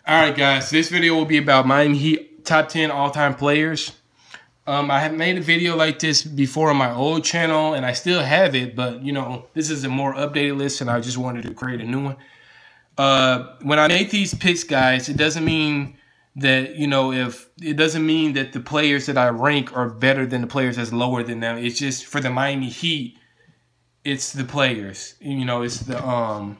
All right, guys. This video will be about Miami Heat top 10 all-time players. I have made a video like this before on my old channel, and I still have it, but, you know, this is a more updated list, and I just wanted to create a new one. When I make these picks, guys, it doesn't mean that, you know, it doesn't mean that the players that I rank are better than the players that's lower than them. It's just for the Miami Heat, it's the players. You know, it's the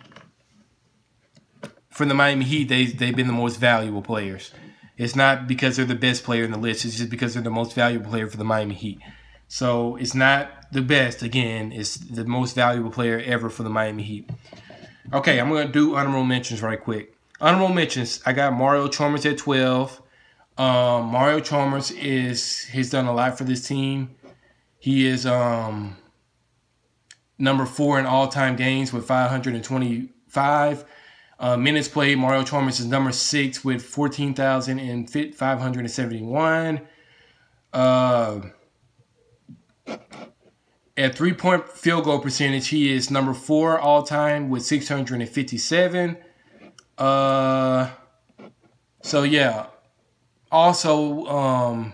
for the Miami Heat, they've been the most valuable players. It's not because they're the best player in the list. It's just because they're the most valuable player for the Miami Heat. So it's not the best. Again, it's the most valuable player ever for the Miami Heat. Okay, I'm going to do honorable mentions right quick. Honorable mentions, I got Mario Chalmers at 12. Mario Chalmers he's done a lot for this team. He is number 4 in all-time games with 525. Minutes played, Mario Chalmers is number 6 with 14,571. At three-point field goal percentage, he is number 4 all-time with 657. So, yeah. Also,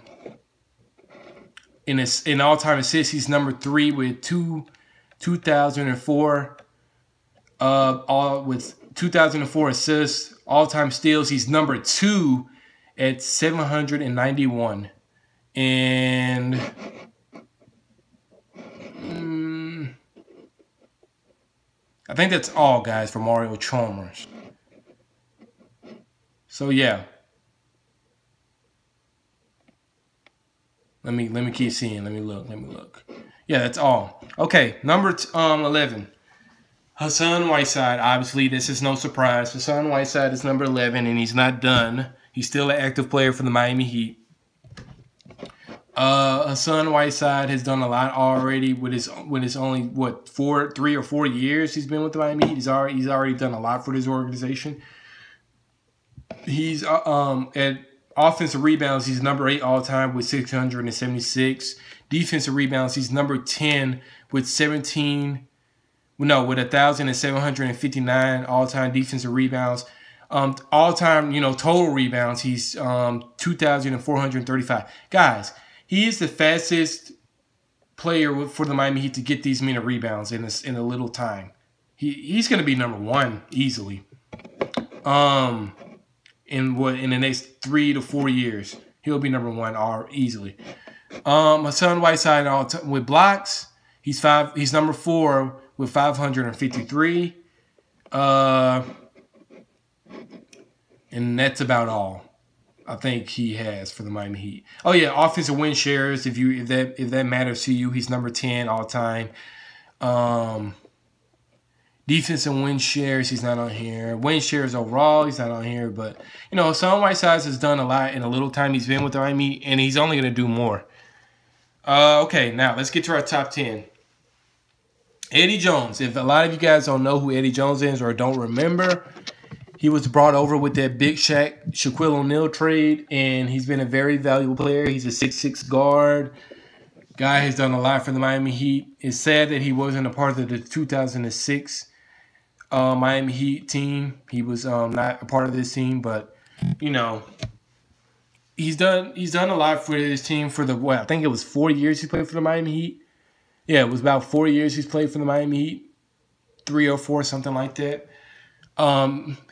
in all-time assists, he's number 3 with 2,004. With 2004 assists. All-time steals, he's number 2 at 791. And I think that's all, guys, for Mario Chalmers. So yeah. Let me keep seeing. Let me look. Yeah, that's all. Okay, number 11. Hassan Whiteside, obviously, this is no surprise. Hassan Whiteside is number 11, and he's not done. He's still an active player for the Miami Heat. Hassan Whiteside has done a lot already with his only, what, 3 or 4 years he's been with the Miami Heat. He's already done a lot for this organization. He's at offensive rebounds, he's number 8 all-time with 676. Defensive rebounds, he's number 10 with 1,759 all-time defensive rebounds. All-time, you know, total rebounds, he's 2,435. Guys, he is the fastest player for the Miami Heat to get these many rebounds in a little time. He's going to be number 1 easily. In the next 3 to 4 years, he'll be number 1 easily. Hassan Whiteside with blocks, he's number 4 with 553. And that's about all I think he has for the Miami Heat. Oh yeah, offensive win shares, if that matters to you, he's number 10 all time. Defensive win shares, he's not on here. Win shares overall, he's not on here. But, you know, Hassan Whiteside has done a lot in a little time he's been with the Miami, and he's only going to do more. Okay, now let's get to our top 10. Eddie Jones. If a lot of you guys don't know who Eddie Jones is or don't remember, he was brought over with that Big Shaquille O'Neal trade, and he's been a very valuable player. He's a 6'6" guard. Guy has done a lot for the Miami Heat. It's sad that he wasn't a part of the 2006 Miami Heat team. He was not a part of this team, but, you know, he's done a lot for his team for the, I think it was 4 years he played for the Miami Heat. Yeah, it was about 4 years he's played for the Miami Heat. 3 or 4, something like that.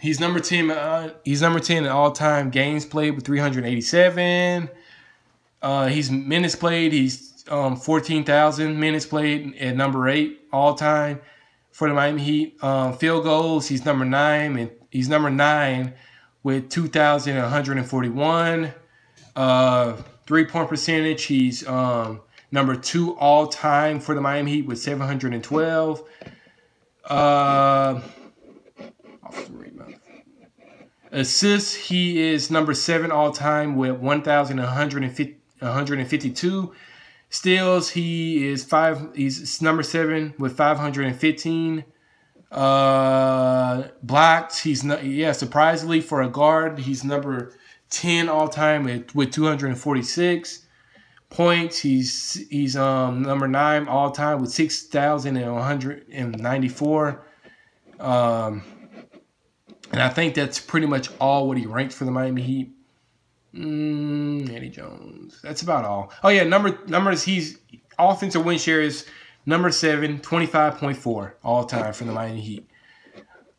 He's number 10. He's number 10 in all-time games played with 387. He's minutes played. He's 14,000 minutes played at number 8 all-time for the Miami Heat. Field goals, he's number 9, and he's number 9 with 2,141. Three-point percentage, he's number 2 all-time for the Miami Heat with 712. Assists, he is number 7 all-time with 1,152. Steals, he's number 7 with 515. Blocks, surprisingly for a guard, he's number 10 all-time with 246. Points, he's number 9 all-time with 6,194. And I think that's pretty much all what he ranked for the Miami Heat. Eddie Jones. That's about all. Oh, yeah, numbers. He's offensive win share is number 7, 25.4 all time for the Miami Heat.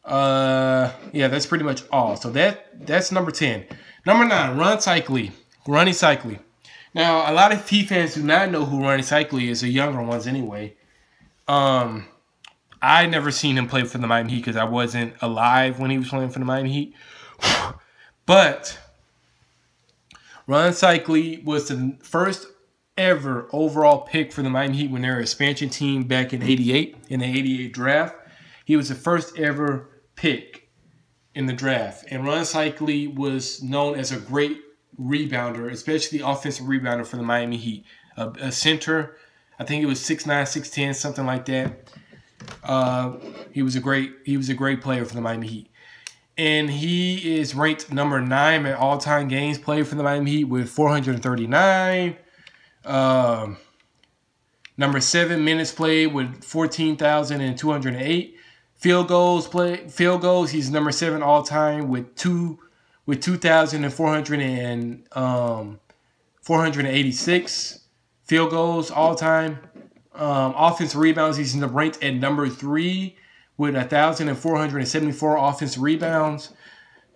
Yeah, that's pretty much all. So that's number 10. Number 9, Ronnie Cycli. Now, a lot of Heat fans do not know who Ronnie Cycli is, the younger ones anyway. I never seen him play for the Miami Heat because I wasn't alive when he was playing for the Miami Heat. But Ronnie Cycli was the first ever overall pick for the Miami Heat when they were an expansion team back in '88, in the '88 draft. He was the first ever pick in the draft. And Ronnie Cycli was known as a great rebounder, especially offensive rebounder for the Miami Heat. A center, I think it was 6'9", 6'10", something like that. He was a great player for the Miami Heat. And he is ranked number 9 at all-time games played for the Miami Heat with 439. Number 7 minutes played with 14,208. Field goals, he's number 7 all-time with 2,486 field goals all-time. Offensive rebounds, he's ranked at number 3 with 1,474 offensive rebounds.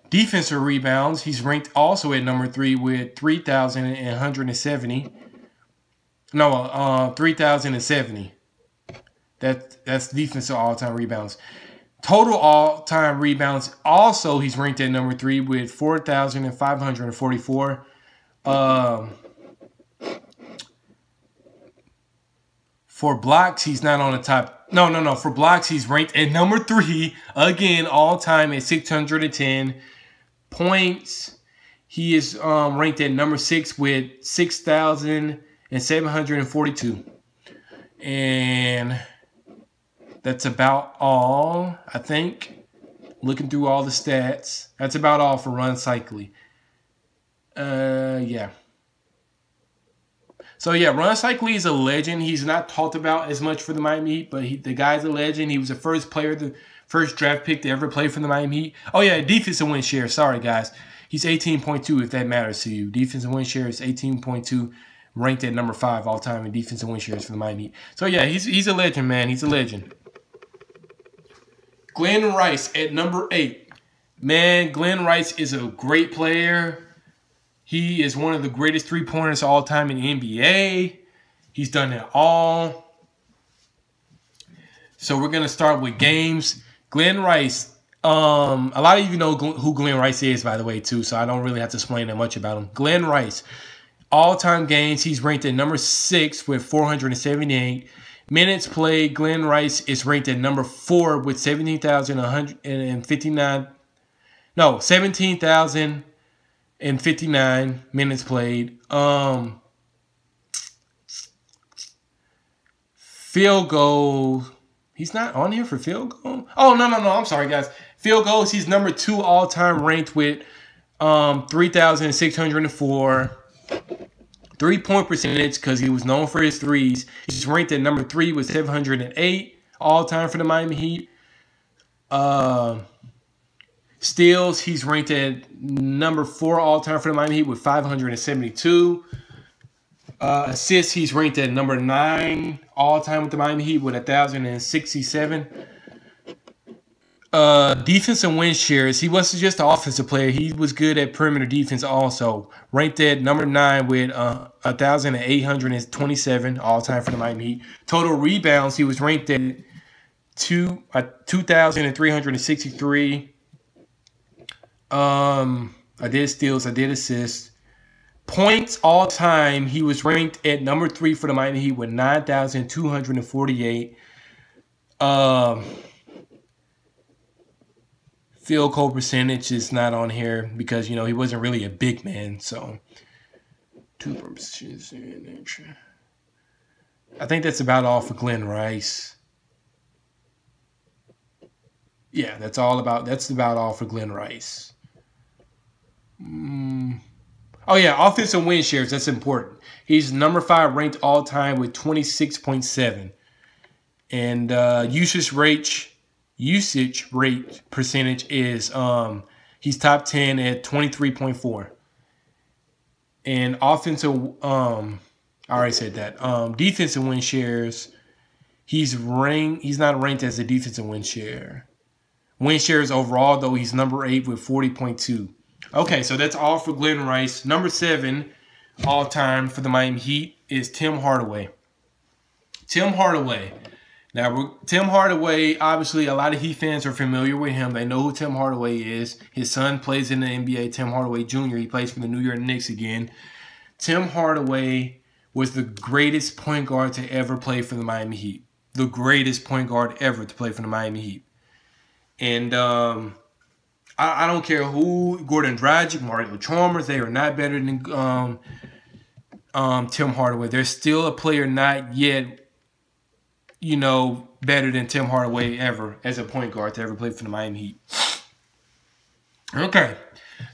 Defensive rebounds, he's ranked also at number 3 with 3,170. No, 3,070. That's defensive all-time rebounds. Total all-time rebounds, also he's ranked at number 3 with 4,544. For blocks, he's not on the top. No. For blocks, he's ranked at number 3. Again, all-time at 610. Points, he is ranked at number 6 with 6,742. And that's about all, I think. Looking through all the stats, that's about all for Ronnie Cycli. Yeah. So, yeah, Ronnie Cycli is a legend. He's not talked about as much for the Miami Heat, but the guy's a legend. He was the first draft pick to ever play for the Miami Heat. Oh, yeah, defensive win share. Sorry, guys. He's 18.2 if that matters to you. Defensive win share is 18.2, ranked at number 5 all-time in defensive win shares for the Miami Heat. So, yeah, he's a legend, man. He's a legend. Glenn Rice at number 8. Man, Glenn Rice is a great player. He is one of the greatest three-pointers of all time in the NBA. He's done it all. So we're going to start with games. Glenn Rice. A lot of you know who Glenn Rice is, by the way, too, so I don't really have to explain that much about him. Glenn Rice. All-time games, he's ranked at number 6 with 478. Minutes played, Glenn Rice is ranked at number 4 with 17,159. No, 17,059 minutes played. Field goal. He's not on here for field goal. Oh, no. I'm sorry, guys. Field goals, he's number 2 all-time ranked with 3,604. 3-point percentage, because he was known for his threes. He's ranked at number 3 with 708 all-time for the Miami Heat. Steals, he's ranked at number 4 all-time for the Miami Heat with 572. Assists, he's ranked at number 9 all-time with the Miami Heat with 1,067. Defensive win shares, he wasn't just an offensive player. He was good at perimeter defense also. Ranked at number 9 with 1,827 all-time for the Miami Heat. Total rebounds, he was ranked at 2,363. I did steals, I did assists. Points all-time, he was ranked at number 3 for the Miami Heat with 9,248. Field goal percentage is not on here because, he wasn't really a big man. So, 2 positions. I think that's about all for Glenn Rice. Yeah, that's about all for Glenn Rice. Oh, yeah, offensive win shares. That's important. He's number 5 ranked all-time with 26.7. And usage rate, usage rate percentage is he's top 10 at 23.4. And offensive, I already said that. Defensive win shares, he's not ranked as a defensive win share. Win shares overall, though, he's number 8 with 40.2. Okay, so that's all for Glen Rice. Number 7 all time for the Miami Heat is Tim Hardaway. Tim Hardaway. Now, Tim Hardaway, obviously, a lot of Heat fans are familiar with him. They know who Tim Hardaway is. His son plays in the NBA, Tim Hardaway Jr. He plays for the New York Knicks again. Tim Hardaway was the greatest point guard to ever play for the Miami Heat. The greatest point guard ever to play for the Miami Heat. And I don't care who, Gordon Dragic, Mario Chalmers, they are not better than Tim Hardaway. There's still a player not yet, better than Tim Hardaway ever as a point guard to ever play for the Miami Heat. Okay.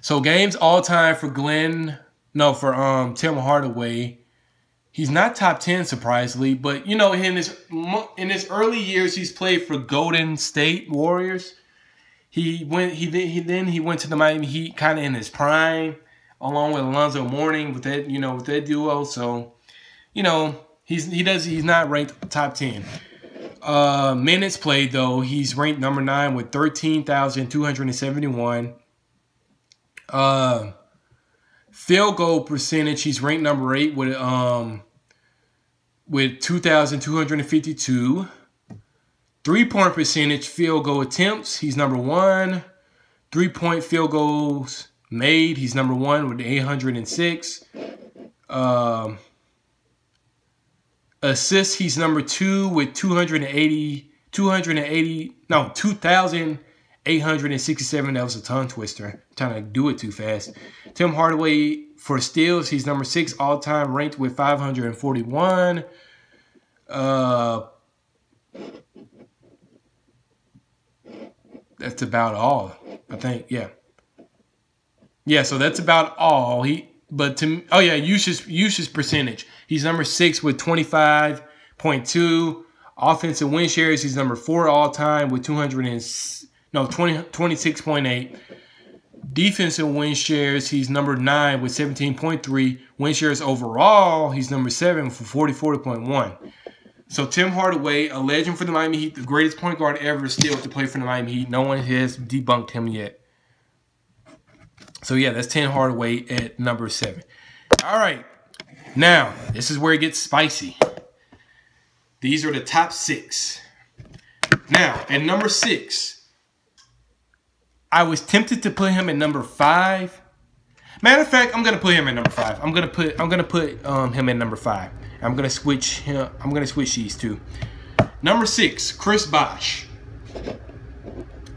So games all time for Tim Hardaway. He's not top 10 surprisingly, but in his early years he's played for Golden State Warriors. He went to the Miami Heat kind of in his prime, along with Alonzo Mourning with that duo. So, he's not ranked top 10. Minutes played though, he's ranked number 9 with 13,271. Field goal percentage, he's ranked number 8 with 2,252. 3-point percentage, field goal attempts, he's number 1. 3-point field goals made, he's number 1 with 806. Assists, he's number 2 with 2,867. That was a tongue twister. I'm trying to do it too fast. Tim Hardaway for steals, he's number 6 all-time, ranked with 541. That's about all, I think. Yeah. Yeah, so that's about all. Usage percentage. He's number 6 with 25.2. Offensive win shares, he's number 4 all time with 26.8. Defensive win shares, he's number 9 with 17.3. Win shares overall, he's number 7 for 44.1. So Tim Hardaway, a legend for the Miami Heat, the greatest point guard ever still to play for the Miami Heat. No one has debunked him yet. So yeah, that's Tim Hardaway at number 7. All right. Now, this is where it gets spicy. These are the top 6. Now, at number 6, I was tempted to put him at number 5. Matter of fact, I'm gonna put him at number 5. I'm gonna put him at number 5. I'm gonna switch these two. Number 6, Chris Bosh.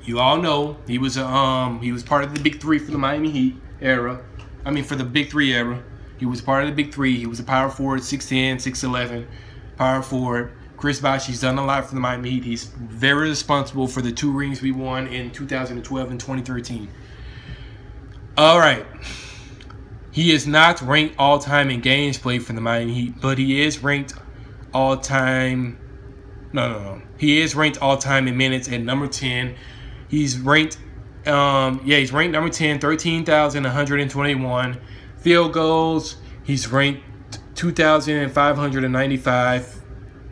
You all know he was part of the Big Three for the Miami Heat era. I mean, for the Big Three era. He was part of the Big Three. He was a power forward, 6'10", 6'11", power forward. Chris Bosh, he's done a lot for the Miami Heat. He's very responsible for the 2 rings we won in 2012 and 2013. All right. He is not ranked all-time in games played for the Miami Heat, but he is ranked all-time. No. He is ranked all-time in minutes at number 10. He's ranked, he's ranked number 10, 13,121. Field goals, he's ranked 2,595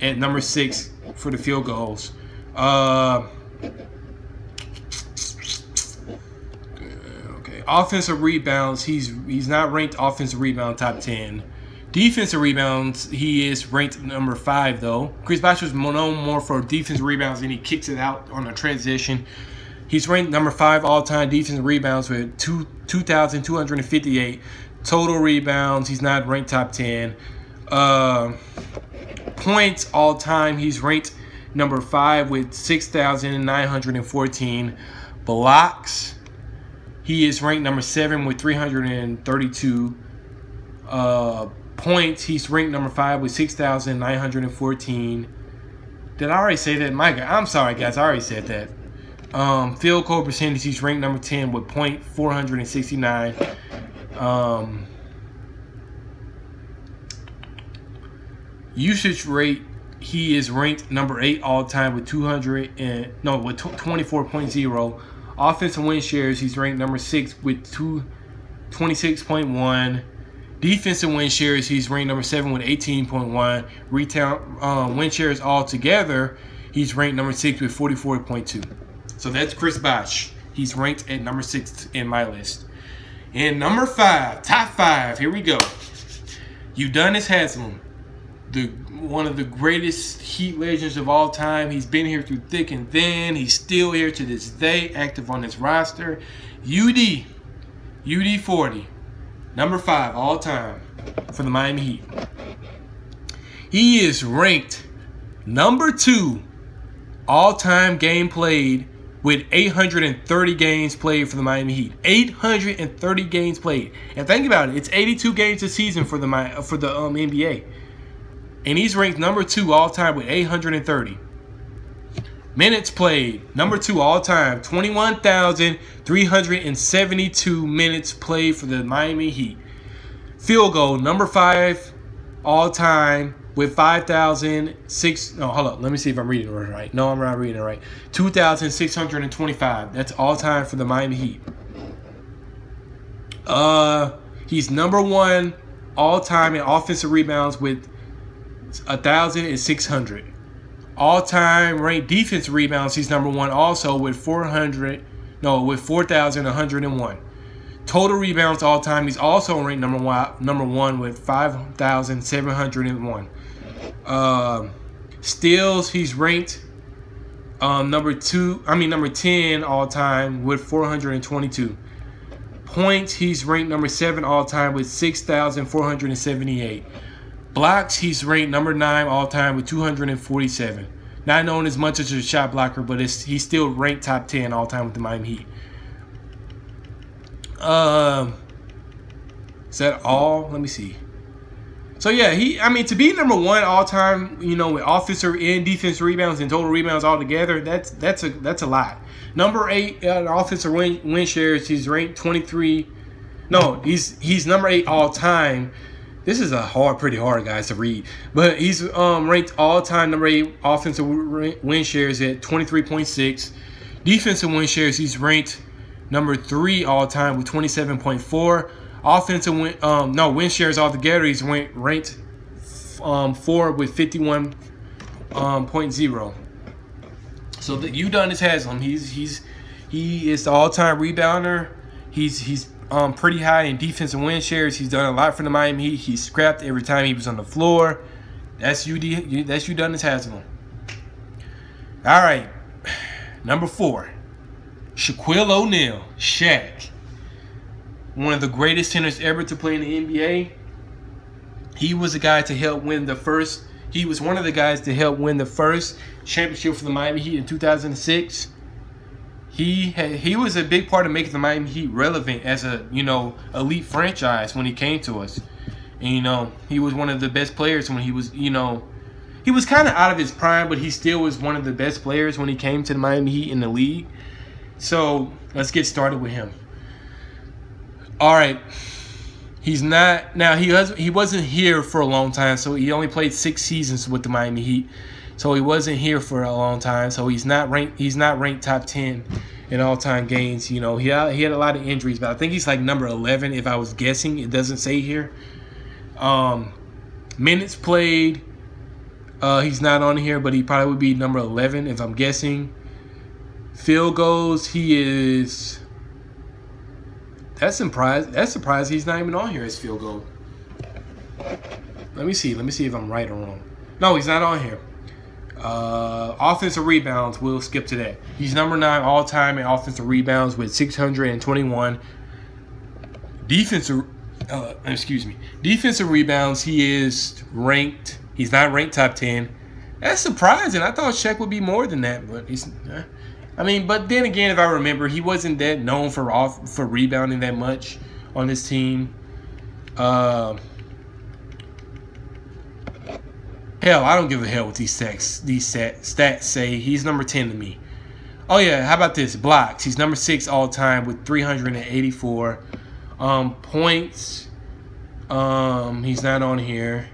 at number 6 for the field goals. Offensive rebounds, he's not ranked offensive rebound top 10. Defensive rebounds, he is ranked number 5 though. Chris Bosh was known more for defensive rebounds and he kicks it out on a transition. He's ranked number 5 all-time defensive rebounds with 2,258. Total rebounds, he's not ranked top 10. Points all-time, he's ranked number 5 with 6,914. Blocks, he is ranked number 7 with 332. Points, he's ranked number 5 with 6,914. Did I already say that? My God, I'm sorry, guys. I already said that. Field goal percentage, he's ranked number 10 with .469. Usage rate, he is ranked number 8 all time with 24.0. Offensive win shares, he's ranked number 6 with 26.1. Defensive win shares, he's ranked number 7 with 18.1. Retail win shares altogether, he's ranked number 6 with 44.2. So that's Chris Bosh. He's ranked at number 6 in my list. And number 5, top 5, here we go. Udonis Haslem, one of the greatest Heat legends of all time. He's been here through thick and thin. He's still here to this day, active on this roster. UD40, number 5 all time for the Miami Heat. He is ranked number 2 all-time game played with 830 games played for the Miami Heat. 830 games played. And think about it, it's 82 games a season for the NBA. And he's ranked number 2 all-time with 830. Minutes played, number 2 all-time, 21,372 minutes played for the Miami Heat. Field goal, number 5 all-time with 5,006. No, hold up. Let me see if I'm reading it right. No, I'm not reading it right. 2,625. That's all-time for the Miami Heat. He's number 1 all-time in offensive rebounds with 1,600. All-time ranked defensive rebounds, he's number 1 also with 4,101. Total rebounds all time, he's also ranked number one with 5,701. Steals, he's ranked number 10 all time with 422. Points, he's ranked number 7 all time with 6,478. Blocks, he's ranked number 9 all time with 247. Not known as much as a shot blocker, but he's still ranked top 10 all time with the Miami Heat. Is that all? Let me see. So yeah, to be number 1 all time, with offensive and defensive rebounds and total rebounds all together, that's a lot. Number 8 offensive win shares, he's ranked 23. No, he's number 8 all time. This is pretty hard, guys, to read. But he's ranked all-time number 8 offensive win shares at 23.6. Defensive win shares, he's ranked number 3 all-time with 27.4. Offensive win shares altogether, he's ranked 4 with 51.0. So the Udonis Haslem, he is the all-time rebounder. He's pretty high in defensive win shares. He's done a lot for the Miami Heat. He's scrapped every time he was on the floor. That's Udonis Haslem. All right, number 4, Shaquille O'Neal, Shaq. One of the greatest centers ever to play in the NBA. He was the guy to help win the first. He was one of the guys to help win the first championship for the Miami Heat in 2006. He was a big part of making the Miami Heat relevant as a elite franchise when he came to us. And he was one of the best players when he was he was kind of out of his prime, but he still was one of the best players when he came to the Miami Heat in the league. So let's get started with him. All right, he wasn't here for a long time, so he only played 6 seasons with the Miami Heat. So he wasn't here for a long time. So he's not ranked top 10 in all-time games. He had a lot of injuries, but I think he's like number 11 if I was guessing. It doesn't say here. Minutes played, he's not on here, but he probably would be number 11 if I'm guessing. Field goals, he is. That's surprised he's not even on here as field goal. Let me see if I'm right or wrong. No, he's not on here. Offensive rebounds, we'll skip to that. He's number 9 all-time in offensive rebounds with 621. Defensive rebounds, he's not ranked top 10. That's surprising. I thought Shaq would be more than that, but but then again, if I remember, he wasn't that known for rebounding that much on this team. Hell, I don't give a hell what these stats say. He's number 10 to me. Oh yeah, how about this? Blocks. He's number 6 all time with 384. Points. He's not on here.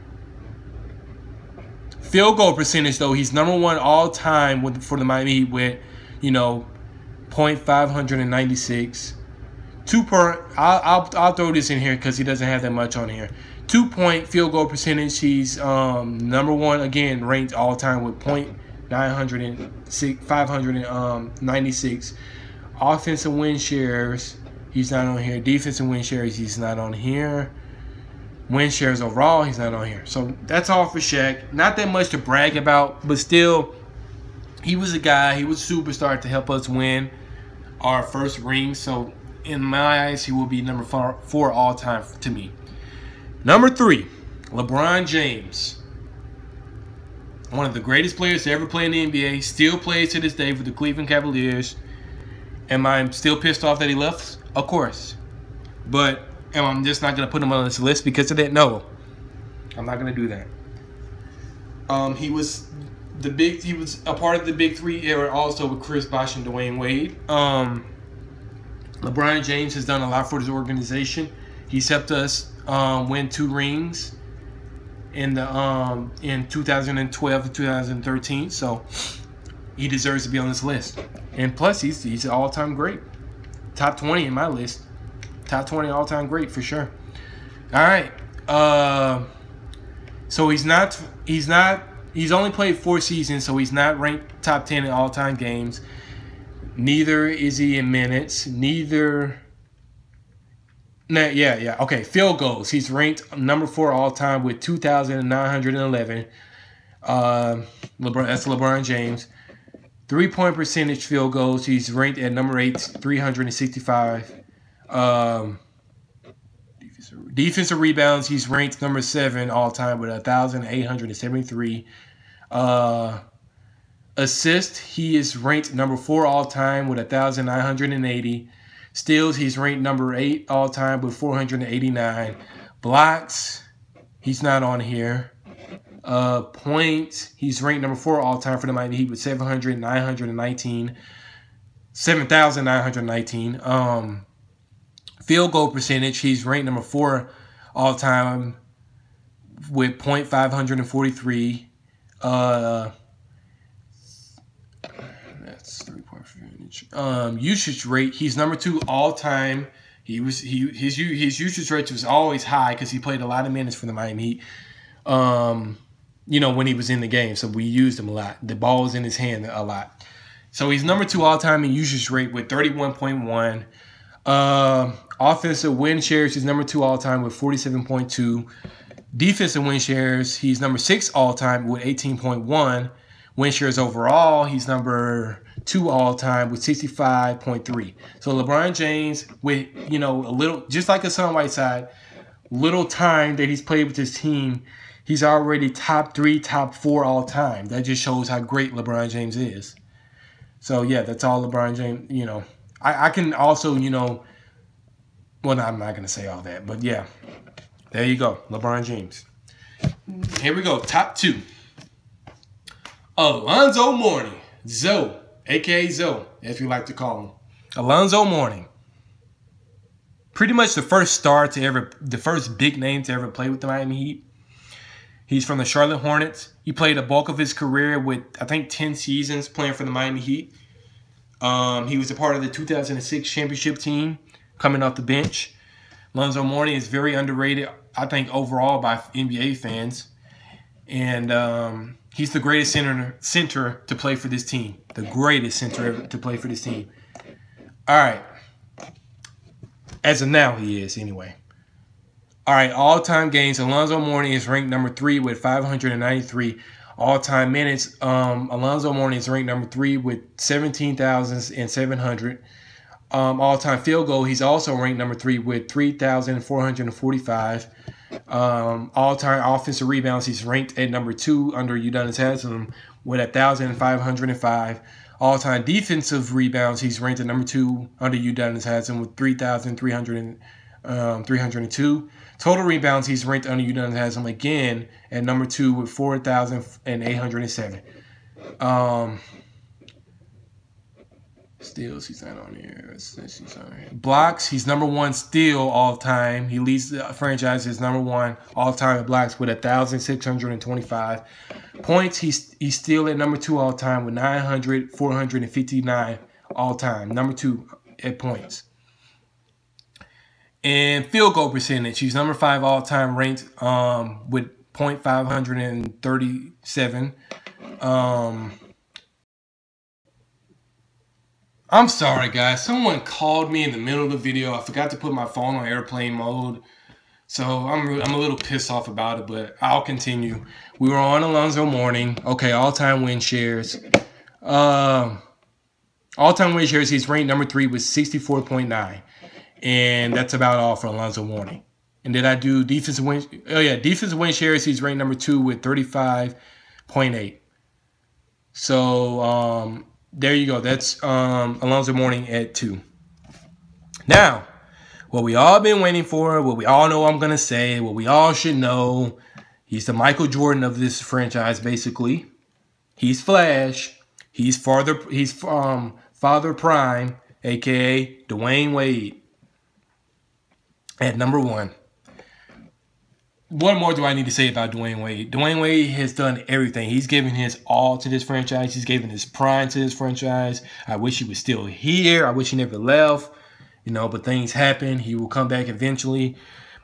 Field goal percentage, though, he's number one all time for the Miami Heat with, you know, .596. I'll throw this in here because he doesn't have that much on here. 2-point field goal percentage. He's number one again, ranked all time with .596. Offensive win shares, he's not on here. Defensive win shares, he's not on here. Win shares overall, he's not on here. So that's all for Shaq. Not that much to brag about, but still, he was a guy. He was a superstar to help us win our first ring. So in my eyes, he will be number 4 all time to me. Number 3, LeBron James. One of the greatest players to ever play in the NBA. Still plays to this day for the Cleveland Cavaliers. Am I still pissed off that he left? Of course. But am I just not going to put him on this list because of that? No. I'm not going to do that. He was a part of the Big Three era also with Chris Bosh and Dwayne Wade. LeBron James has done a lot for his organization. He's helped us win 2 rings in 2012 and 2013. So he deserves to be on this list. And plus, he's an all-time great. Top 20 in my list. Top 20 all-time great for sure. All right. So he's only played 4 seasons, so he's not ranked top 10 in all-time games. Neither is he in minutes. Okay, field goals. He's ranked number 4 all-time with 2,911. That's LeBron James. 3-point percentage field goals. He's ranked at number 8, 365. Defensive rebounds. He's ranked number 7 all-time with 1,873. Assist. He is ranked number 4 all-time with 1,980. Steals. He's ranked number 8 all-time with 489. Blocks. He's not on here. Points, he's ranked number 4 all-time for the Miami Heat with 7,919. Field goal percentage, he's ranked number 4 all-time with .543. That's 3-point percentage. Usage rate, he's number 2 all-time. His usage rate was always high because he played a lot of minutes for the Miami Heat. You know, when he was in the game. So we used him a lot. The ball was in his hand a lot. So he's number 2 all-time in usage rate with 31.1. Offensive win shares, he's number 2 all-time with 47.2. Defensive win shares, he's number 6 all-time with 18.1. Win shares overall, he's number 2 all-time with 65.3. So LeBron James, with, you know, a little, just like Hassan Whiteside, little time that he's played with his team, he's already top 3, top 4 all time. That just shows how great LeBron James is. So, yeah, that's all LeBron James, you know. I can also, you know, well, I'm not going to say all that. But, yeah, there you go, LeBron James. Here we go, top 2. Alonzo Mourning, Zoe, a.k.a. Zoe, if you like to call him. Alonzo Mourning. Pretty much the first the first big name to ever play with the Miami Heat. He's from the Charlotte Hornets. He played a bulk of his career with, I think, 10 seasons playing for the Miami Heat. He was a part of the 2006 championship team coming off the bench. Alonzo Mourning is very underrated, I think, overall by NBA fans. And he's the greatest center to play for this team. The greatest center ever to play for this team. All right. As of now, he is, anyway. All right, all-time games. Alonzo Mourning is ranked number 3 with 593 all-time minutes. Alonzo Mourning is ranked number 3 with 17,700. All-time field goal, he's also ranked number 3 with 3,445. All-time offensive rebounds, he's ranked at number 2 under Udonis Haslem with 1,505. All-time defensive rebounds, he's ranked at number 2 under Udonis Haslem with 3,302. Total rebounds, he's ranked under Udonis Haslem again at number 2 with 4,807. Steals, he's not on here. He's on here. Blocks, he's number one steal all time. He leads the franchise as number one all time in blocks with 1,625. Points, he's still at number two all time with 459 all time. Number two at points. And field goal percentage, he's number five all time ranked with .537. I'm sorry, guys. Someone called me in the middle of the video. I forgot to put my phone on airplane mode. So I'm a little pissed off about it, but I'll continue. We were on Alonzo Mourning. Okay, all-time win shares. All-time win shares, he's ranked number 3 with 64.9. And that's about all for Alonzo Mourning. And did I do defensive win? Oh, yeah, defensive win shares, he's ranked number 2 with 35.8. So, there you go. That's Alonzo Mourning at 2. Now, what we all been waiting for, what we all know I'm going to say, what we all should know, he's the Michael Jordan of this franchise, basically. He's Flash. He's Father Prime, a.k.a. Dwayne Wade, at number 1. What more do I need to say about Dwayne Wade? Dwayne Wade has done everything. He's given his all to this franchise. He's given his prime to this franchise. I wish he was still here. I wish he never left. You know, but things happen. He will come back eventually.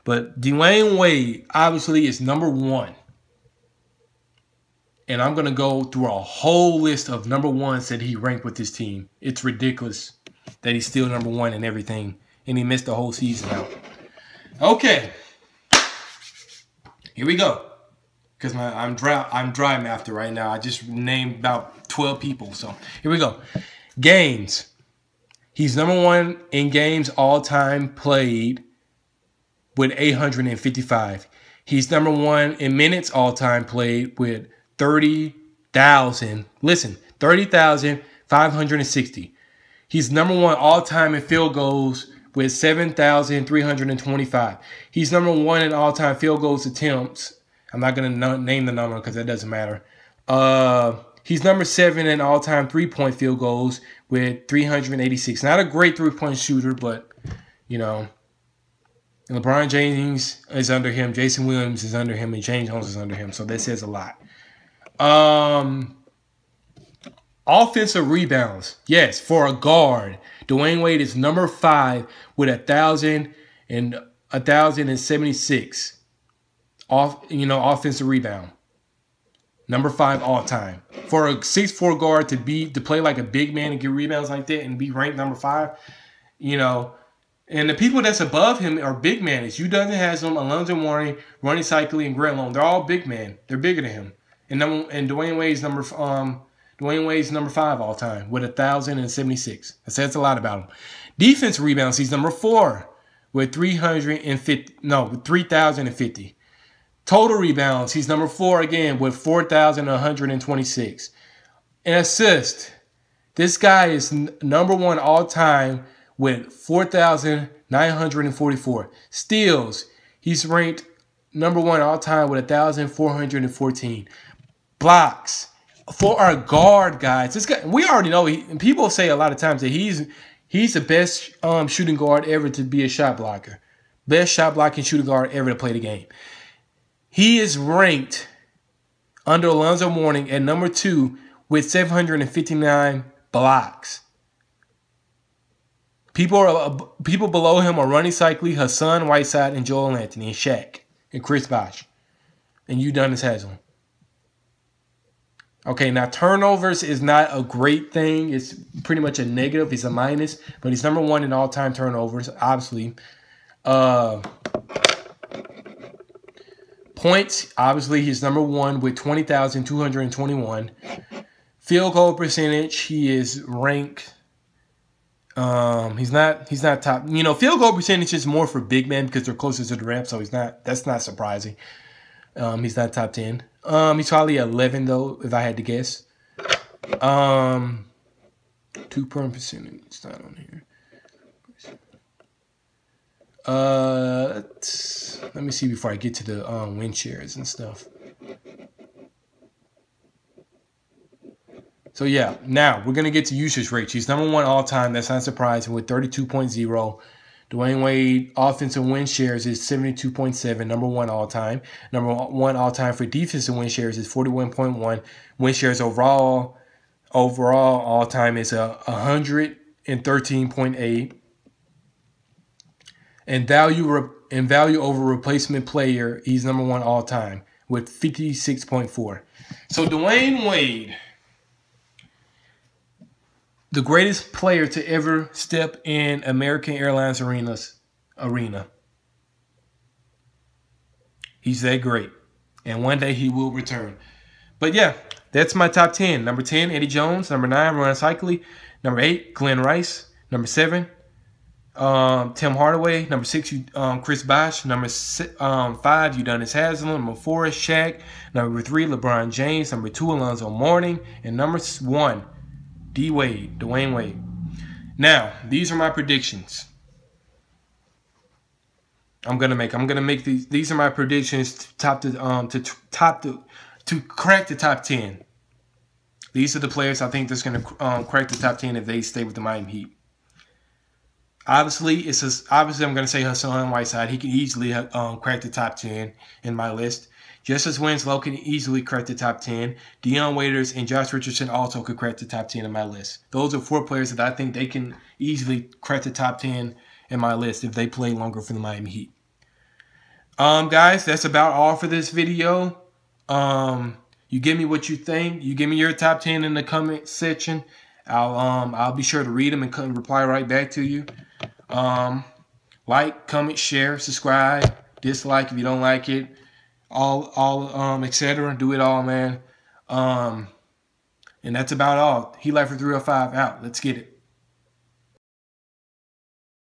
But Dwayne Wade obviously is number 1. And I'm going to go through a whole list of number 1s that he ranked with his team. It's ridiculous that he's still number 1 in everything. And he missed the whole season out. Okay. Here we go, because I'm dry master right now. I just named about 12 people. So here we go. Games. He's number 1 in games all time played with 855. He's number 1 in minutes all time played with 30,000. Listen, 30,560. He's number 1 all time in field goals with 7,325. He's number 1 in all-time field goals attempts. I'm not going to name the number because that doesn't matter. He's number 7 in all-time three-point field goals with 386. Not a great three-point shooter, but, you know, LeBron James is under him, Jason Williams is under him, and James Jones is under him. So that says a lot. Offensive rebounds. Yes, for a guard, Dwayne Wade is number 5 with 1,076 offensive rebound. Number 5 all time. For a 6'4" guard to play like a big man and get rebounds like that and be ranked number 5, you know. And the people that's above him are big men. It's Udonis Haslem, Alonzo Mourning, Ronnie Cycli, and Grant Long. They're all big men. They're bigger than him. And Dwayne Wade's number 5 all time with 1,076. That says a lot about him. Defense rebounds, he's number 4 with 3,050. Total rebounds, he's number 4 again with 4,126. And assist, this guy is number 1 all time with 4,944. Steals, he's ranked number 1 all time with 1,414. Blocks. For our guard, guys, this guy, we already know. People say a lot of times that he's the best shooting guard ever to be a shot blocker. Best shot blocking shooting guard ever to play the game. He is ranked under Alonzo Mourning at number 2 with 759 blocks. People below him are Ronnie Cycli, Hassan Whiteside, and Joel Anthony, and Shaq, and Chris Bosh, and Udonis Haslem. Okay, now turnovers is not a great thing. It's pretty much a negative. It's a minus, but he's number 1 in all-time turnovers, obviously. Points, obviously, he's number 1 with 20,221. Field goal percentage, he is ranked. He's not top. You know, field goal percentage is more for big men because they're closer to the rim, so that's not surprising. He's not top 10. He's probably 11 though, if I had to guess. 2-point percentage. It's not on here. Let me see before I get to the win shares and stuff. So yeah, now we're gonna get to usage rates. He's number one all time. That's not surprising with 32.0. Dwayne Wade offensive win shares is 72.7, number one all time. Number one all time for defensive win shares is 41.1. Win shares overall all time is 113.8. And value over replacement player, he's number one all time with 56.4. So Dwayne Wade, the greatest player to ever step in American Airlines arena. He's that great. And one day he will return. But yeah, that's my top 10. Number 10, Eddie Jones. Number 9, Ron Cycli. Number 8, Glenn Rice. Number 7, Tim Hardaway. Number 6, Chris Bosh. Number 5, Udonis Haslem. Number 4, Shaq. Number 3, LeBron James. Number 2, Alonzo Mourning. And number 1, Dwayne Wade. Now, these are my predictions. I'm gonna make these. These are my predictions to crack the top 10. These are the players I think that's gonna crack the top 10 if they stay with the Miami Heat. Obviously, I'm gonna say Hassan Whiteside. He can easily crack the top 10 in my list. Justice Winslow can easily crack the top 10. Dion Waiters and Josh Richardson also could crack the top 10 in my list. Those are 4 players that I think they can easily crack the top 10 in my list if they play longer for the Miami Heat. Guys, that's about all for this video. You give me what you think. You give me your top 10 in the comment section. I'll be sure to read them and reply right back to you. Like, comment, share, subscribe, dislike if you don't like it. Etc. Do it all, man. And that's about all. He Lifer 305 out. Let's get it.